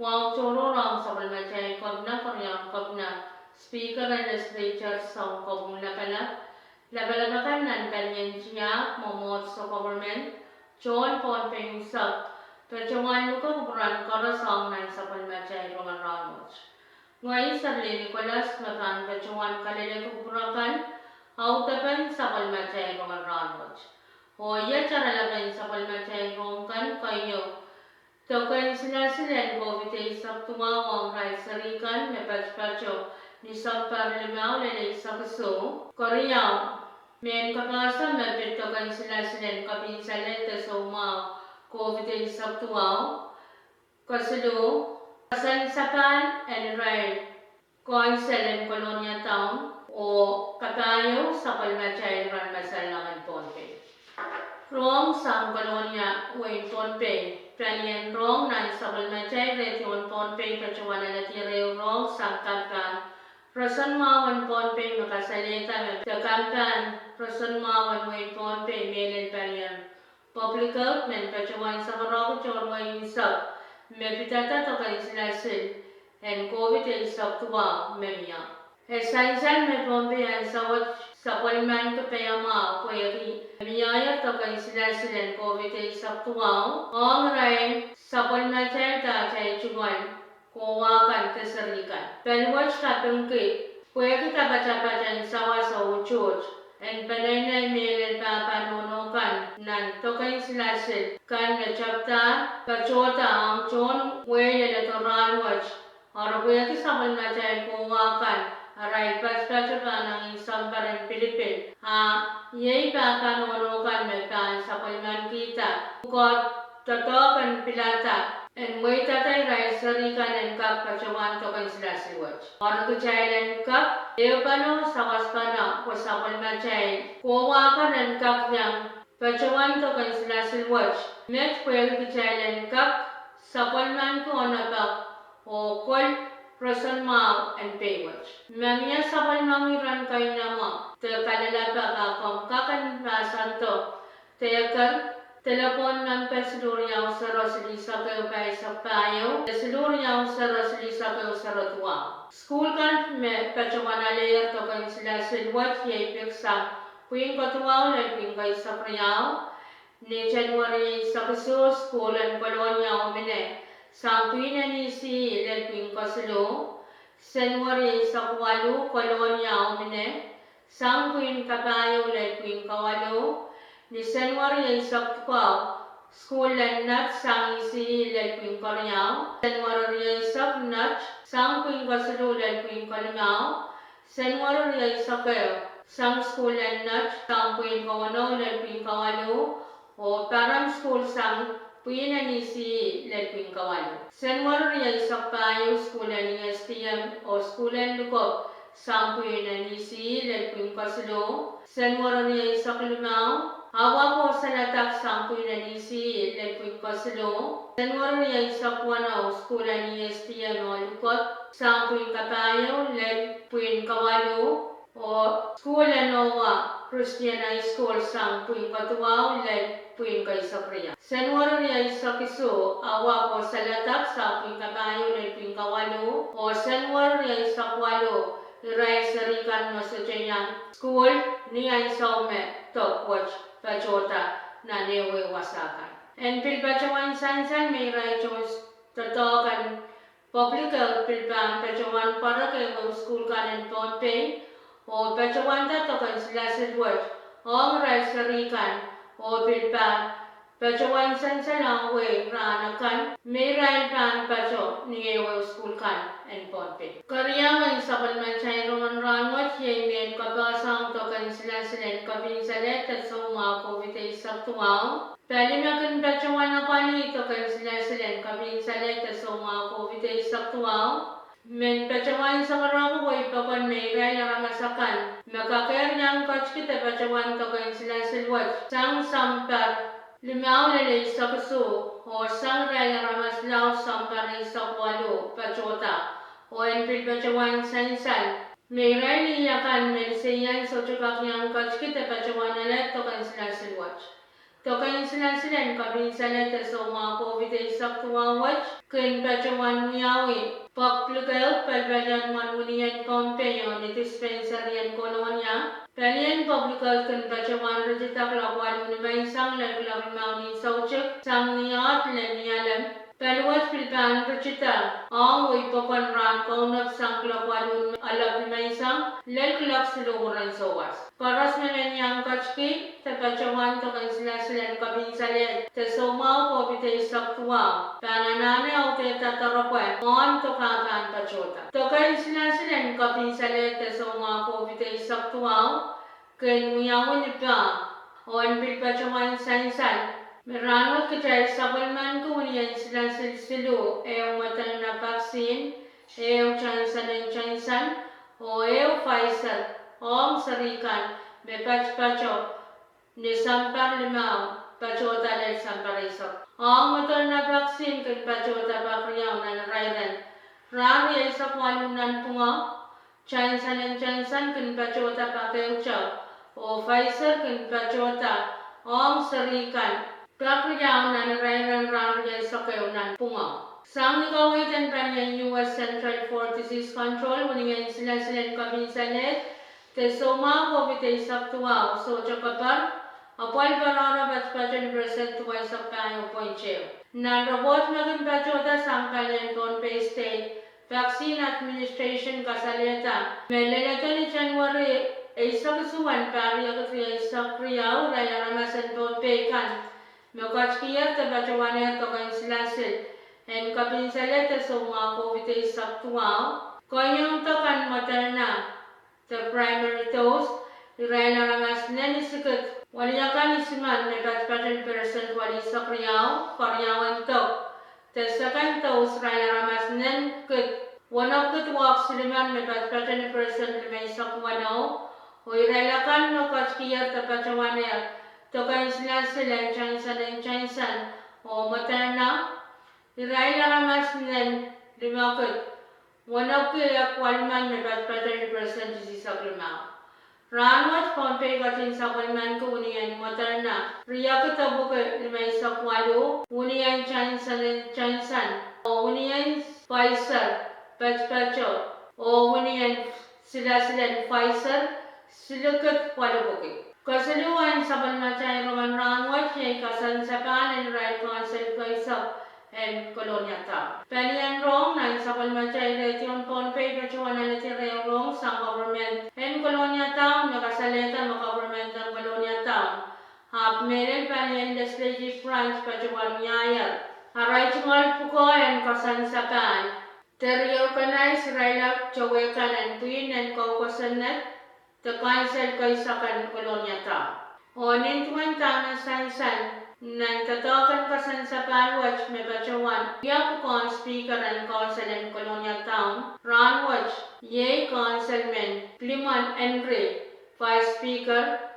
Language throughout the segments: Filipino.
Wow, choro rong sabal macay kog na koryang kog na speaker and legislature song kog muna pala labalabakan nan kanyan siya momot sa government John pon payusap Tajawan luka kuburan kara song nan sabal macay Rohngen Rahnwet Ngayon sa Nicolas matan Tajawan kalile kuburakan autapan sabal macay Rohngen Rahnwet Hoya cara laban sabal macay Rohngen kayo Token sinasilen govite isang tumawang rai sarikan me pachpacho ni isang parlimaw lele isang kaso Koreaw men kapasa me pit token sinasilen kapinsalen te soma govite isang tuwaw kasilo kasansapan and rai Council Colonia Town o katayo sa palmachay ran masalangan ponte Rong sang kolonia Wayne Ponpe, Pranian Rong nan sabal macay Retion Ponpe kacuana na tireo Rong sang kampan, Rason mawan Ponpe makasalita na kampan, Rason mawan Wayne Ponpe melin Pranian. Public health men kacuan sa karoko chorwa isap, mepitata to kaisilasil, and COVID isap tuwa memia. Esansan me Ponpe ang sawat sa paliman ko kaya mga kweri, miyaya to kan sila COVID ay sa tuwaw, ang rin sa paliman ta chay chuan, kuwakan tesarikan. Penwatch ka pengki, kweri ka baca-baca sawa sa uchot, and panay milin pa panunukan, nan to kan sila kan na chapta, kachota ang chon, kweri na to Rahnwet, or kweri sa paliman chay kuwakan, Aray, paspacho pa ng isang parang Pilipin. Yay pa kanunukan may kaan sa paliman kita. Bukod, totoo kan pilata. And way tatay ray sarikan and kap pachawan to kan sila si watch. Ono to chay and kap, eo pano sa waspana ko sa paliman chay. Kuwa ka ng kap niyang pachawan to kan sila si watch. Met kwel ki chay and kap sa paliman ko ono pa o kol Rason mau and paywatch. Mamia sabal mamiran kayo nama. Te kalalaba kakong kakan rasan to. Te kan telepon ng pesiluryaw sa Rosalisa kayo pa sa payo. Pesiluryaw sa Rosalisa kayo sa rotwa. School kan me pachawana layer to kayo sila silwat yay piksa. Kuing katuwaw na kuing kayo sa priyaw. Ni January sa kaso school and kolonya umine. Sang tuina ni si Lelping Kasilo, Senwari sa Kuwalu, Kolonia Umine, Sang Queen Kabayo Lelping Kawalu, ni Senwari sa Tukwaw, School and Nut, Sang isi Lelping Koryao, Senwari sa Nut, Sang Queen Kasilo Lelping Kolyao, Senwari sa Kayo, Sang School and Nut, Sang Queen Kawano Lelping Kawalu, o Parang School Sang Puina ni si Lelping Kawalu. Senwar niya sa payo skula ni STM o skula lukop sa puina ni si Lelping Kasilo. Senwar niya sa Kalumaw. Awa po sa natak sa puina ni si Lelping Kasilo. Senwar niya sa Puanaw skula ni STM o lukop sa puin kapayo Lelping Kawalu. O skula Nowa Christian High School sa puin katuwaw Lelping Kaisapria. Senwar niya sa Kiso, awa ko sa latak sa puin kabayo Lelping Kawalu. O senwar niya sa Kualo, iray sarikan mo sa Chayang School niya sa ume, top watch, pachota na newe wasakan. And pilpachawan sansan may ray chos tatokan public health pilpan pachawan para kayo school kanin Ponpe. O pachawan tato kan sila silwat, o ray sarikan, o pilpan, pachawan sansalang way ranakan, may ray pan pacho niyewe school kan and Ponpe. Karyaman sa palmanchay Rohngen Rahnwet, yay men kapasang to kan sila silen kapinsalet at sa mga COVID ay saktuaw. Palimakan pachawan na pali to kan sila silen kapinsalet at sa mga COVID ay saktuaw. Men pacawan sa karago ko ipakon may ray na ramasakan. Makakayar niyang coach kita pacawan ka kain sila silwat. Sang sampar limaw lele sa kuso o sang ray na ramaslaw sampar sa kwalo pacota. O enpil pacawan sansan. May ray niya kan medisiyan so chukak niyang coach kita pacawan nalet to kain sila silwat. Tokain sila kabin salet so mga COVID ay saktuawat kin pacawan miyawi. Paglugaw palbalan manunian kompeyo ni dispensaryan kolonya. Palian publikal kin pacawan rejitak lakwal unimay sang laglag mauni sauchik sang niyat lenyalam. Paluat pilpan recita ang ipokon ran kaunap sang lakwal alag may sang laglag siluhuran sowas. Paras naman yang kachki, tapacawan to kan sila kabin salet, tasoma ko bitay saktuwa, pananane o tatarapwe, mon to kakan pachota. To kan sila kabin salet, tasoma ko bitay saktuwa, kan muyawon ipa, o anbil pacawan sansan. Merangot kitay sabal ko niyan sila silsilu, matal na vaksin, chansan, o Pfizer. Om sarikan me pacho ni sampar limau pacho talay sampar isok. Om motor na vaksin kin pacho tabakriyaw na rairan. Rari isok walunan punga chansan kin pacho tabakriyaw o Pfizer kin pacho ta om sarikan bakriyaw na rairan rari isok nan punga. Sang nikawitan pa niya US Central for Disease Control kuningan sila kabin salet. Tesoma ko bitay saktuwa so chakapar apal parara bachpajan percent tuway saktayo poinchew. Na robot maging bachota sangkalian Pohnpei State Vaccine Administration kasaleta. Meleleta ni January ay sakasuan pari akatri ay sakriyaw raya ramasan Pohnpei kan. Mekachkiyar tabachawaner tokain silasil. En kabin saleta so mga ko bitay saktuwa. Kanyang tokan materna. The primary dose, iray na ramas na nisikot. Waliyakan isiman may batpatan percent wali sa karyawan to. The second dose, iray na ramas na nikot. One of the walks liman may batpatan percent may sakwano. O iray lakan no kachkiyar tapachawaner. Tokain sila chansan o materna. Iray na ramas na limakot. One of the aqualman may batpatan percent disease agrimaw. Rahnwet Pohnpei katin sa aqualman ko uniyan materna. Riya katabo ka limay sa kwalo, uniyan chansan, o uniyan Pfizer, batpacho, o uniyan sila Pfizer, silakat kwalo buki. Kasaluan sa balmatay Rohngen Rahnwet niya kasansapan and right council kaisap. And Colonia Town. Palian wrong nan sa palmatay region Pohnpei pachuan na natira wrong sa government and Colonia Town nakasaleta mo government ng Colonia Town. Half million palian legislative branch pachuan nyayar. Original puko and kasansapan. Reorganize Railak Chawekan and Queen and Kaukasanet the council kaisakan Colonia Town. Onin tuwan town na sansan. Nan katokan kasansapan watch may pachawan. Yapukon speaker and council in Colonia Town. Rahnwet ye councilman Kliman Andre vice speaker.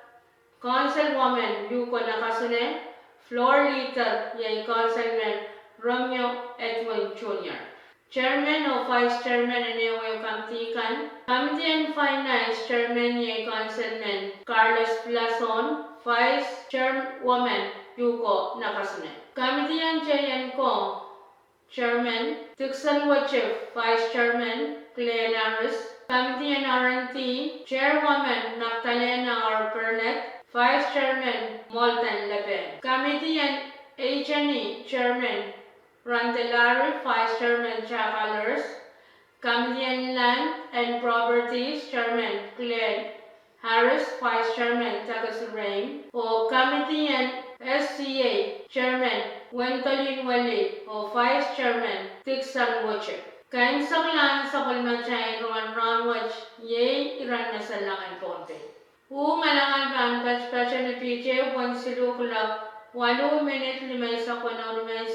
Councilwoman Yuko Nakasune. Floor leader ye councilman Romeo Edwin Jr. Chairman o vice chairman Anewe Kamtikan. Committee and Finance Chairman ye councilman Carlos Blason. Vice Chairwoman Yuko Nakasune. Committee and Chayan Chairman Dixon Wachif. Vice Chairman Claire Harris. Committee and R&T Chairwoman Magdalena R. Burnett. Vice Chairman Molten Lepe. Committee and H&E Chairman Randelari. Vice Chairman Chakalers. Committee and Land and Properties Chairman Claire Harris, Vice Chairman Tagasurain, o Committee and SCA Chairman Wentolin Wali, o Vice Chairman Dixon Wachif. Kain saklan sa palmatay Rohngen Rahnwet ye iran masalangan Pohnpei. Malangan pan patch ni PJ 1 silukulak 8 minute 5 sa kwanaw 5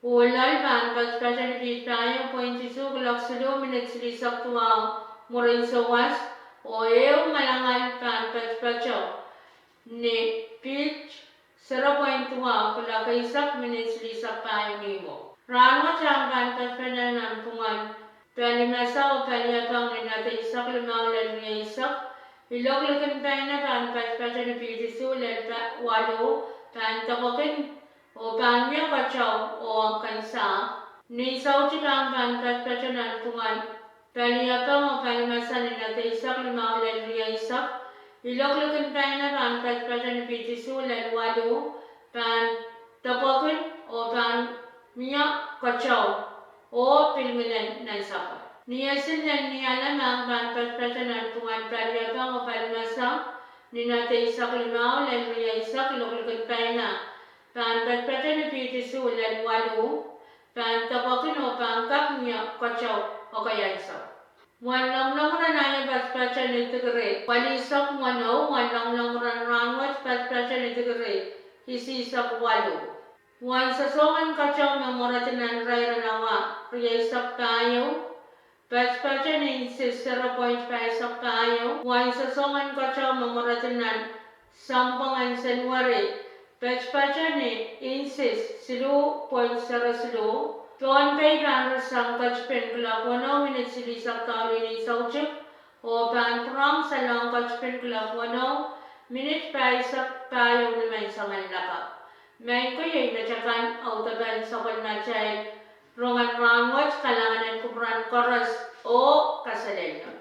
Ulal pan special tayo point isu glok sulu minutes lisak tuang murin sawas o eu malangan pan special ni pitch 0.2 kula kaisak minutes lisak tayo nimo. Rano chang pan special nan tungan pali masa o pali atang ni natin isak limang lalunga isak ilog lakan tayo na pan special ni pitch isu lalpa walo pan takokin o panya kacau o ang kansa ni sau cikang pan special tungan pali atang o pali masa ni natin isak limang lalunga isak ilog lakan tayo na pan special ni pitch isu lalwalo pan takokin o pan miya kacau o pilminan ng sapa. Niyasin yan ni alamang pan special tungan pali atang o pali masa ni natin isak limang lalunga isak ilog lakan tayo na pan special ni pitch isu lalwalo pan takokin o pan kap miya kacau o kaya isak. Wanlang ran special ni tigre. Walisak wano, wanlang Rahnwet special ni tigre. Isisak walo. Wan sasongan kacau memoratinan ray ranawa. Riyasak tayo. Special ni 0.5 tayo. Wan sasongan kacau memoratinan sampangan senwari. Special ni insis 0.0 Tuan pay kan sang kachpen kula kono minit sili sakta ini sauchuk o pan prang salang kachpen kula kono minit pay sakta yung naman sangan laka. May ko yung nachakan autaban sa na chay Rohngen Rahnwet kalangan ng kubran koras o kasalenyo.